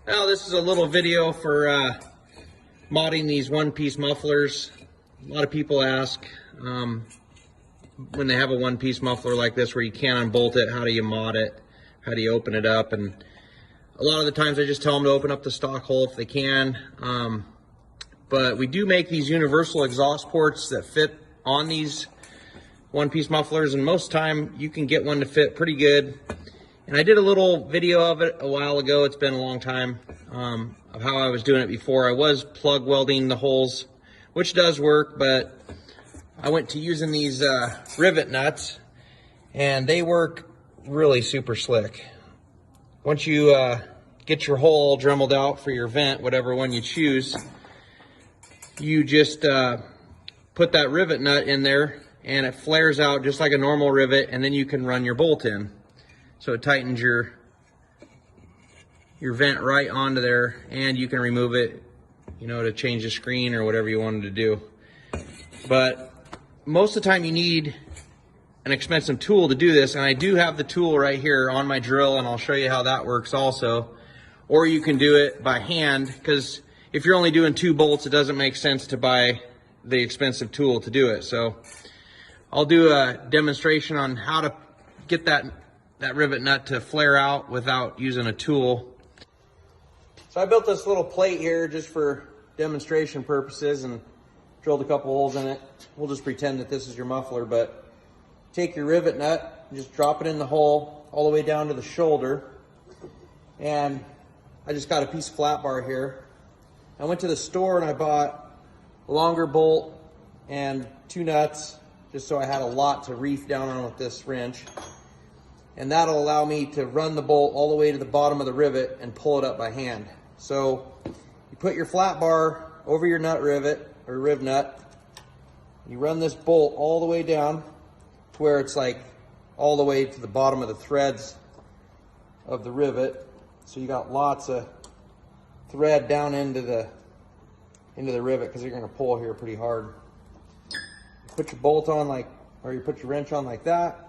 Now this is a little video for modding these one-piece mufflers. A lot of people ask when they have a one-piece muffler like this where you can't unbolt it, how do you mod it? How do you open it up? And a lot of the times I just tell them to open up the stock hole if they can. But we do make these universal exhaust ports that fit on these one-piece mufflers, and most time you can get one to fit pretty good. And I did a little video of it a while ago. It's been a long time of how I was doing it before. I was plug welding the holes, which does work, but I went to using these rivet nuts, and they work really super slick. Once you get your hole dremeled out for your vent, whatever one you choose, you just put that rivet nut in there, and it flares out just like a normal rivet, and then you can run your bolt in. So it tightens your vent right onto there, and you can remove it, you know, to change the screen or whatever you wanted to do. But most of the time you need an expensive tool to do this, and I do have the tool right here on my drill, and I'll show you how that works also. Or you can do it by hand, because if you're only doing 2 bolts, it doesn't make sense to buy the expensive tool to do it. So I'll do a demonstration on how to get that rivet nut to flare out without using a tool. So I built this little plate here just for demonstration purposes and drilled a couple holes in it. We'll just pretend that this is your muffler, but take your rivet nut, just drop it in the hole all the way down to the shoulder. And I just got a piece of flat bar here. I went to the store and I bought a longer bolt and 2 nuts, just so I had a lot to reef down on with this wrench. And that'll allow me to run the bolt all the way to the bottom of the rivet and pull it up by hand. So you put your flat bar over your nut rivet or riv nut. You run this bolt all the way down to where it's like all the way to the bottom of the threads of the rivet. So you got lots of thread down into the rivet, because you're going to pull here pretty hard. You put your bolt on you put your wrench on like that.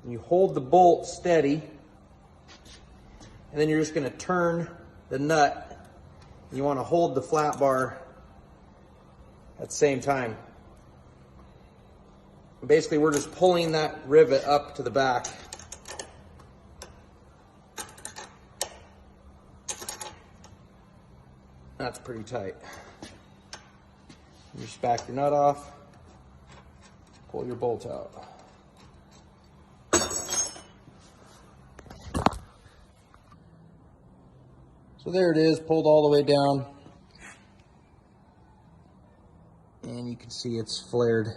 And you hold the bolt steady, and then you're just going to turn the nut. You want to hold the flat bar at the same time. And basically, we're just pulling that rivet up to the back. That's pretty tight. You just back your nut off, pull your bolt out. So there it is, pulled all the way down. And you can see it's flared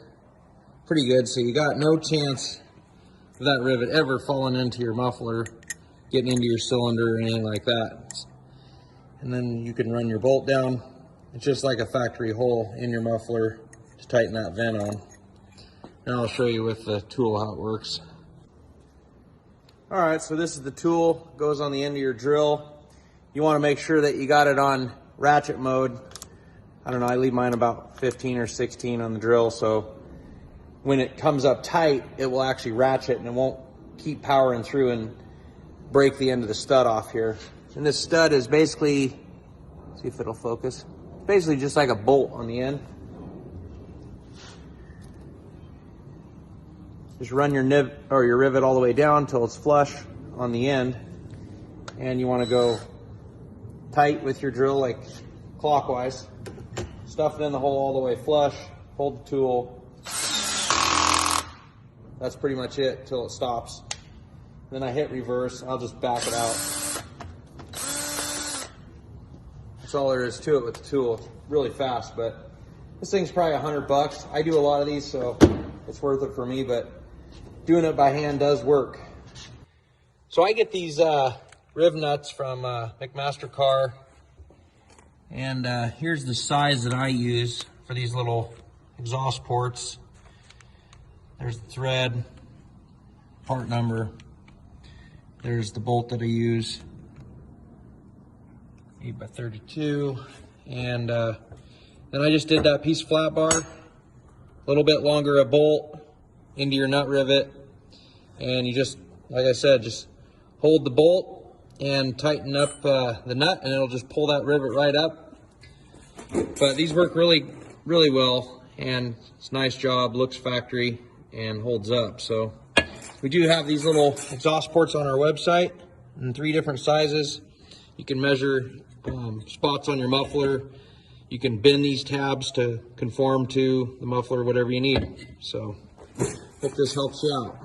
pretty good. So you got no chance of that rivet ever falling into your muffler, getting into your cylinder or anything like that. And then you can run your bolt down. It's just like a factory hole in your muffler to tighten that vent on. Now I'll show you with the tool how it works. All right, so this is the tool. It goes on the end of your drill. You want to make sure that you got it on ratchet mode. I don't know, I leave mine about 15 or 16 on the drill, so when it comes up tight, it will actually ratchet and it won't keep powering through and break the end of the stud off here. And this stud is basically, see if it'll focus, basically just like a bolt on the end. Just run your nib or your rivet all the way down until it's flush on the end, and you want to go tight with your drill, like clockwise. Stuff it in the hole all the way flush, hold the tool. That's pretty much it till it stops. Then I hit reverse, I'll just back it out. That's all there is to it with the tool. It's really fast, but this thing's probably $100. I do a lot of these, so it's worth it for me, but doing it by hand does work. So I get these riv nuts from McMaster Car, and here's the size that I use for these little exhaust ports. There's the thread, part number. There's the bolt that I use, 8x32, and then I just did that piece of flat bar, a little bit longer a bolt into your nut rivet, and you just, like I said, just hold the bolt and tighten up the nut, and it'll just pull that rivet right up. But these work really well, and it's a nice job, looks factory, and holds up. So we do have these little exhaust ports on our website in 3 different sizes. You can measure spots on your muffler. You can bend these tabs to conform to the muffler, whatever you need. So hope this helps you out.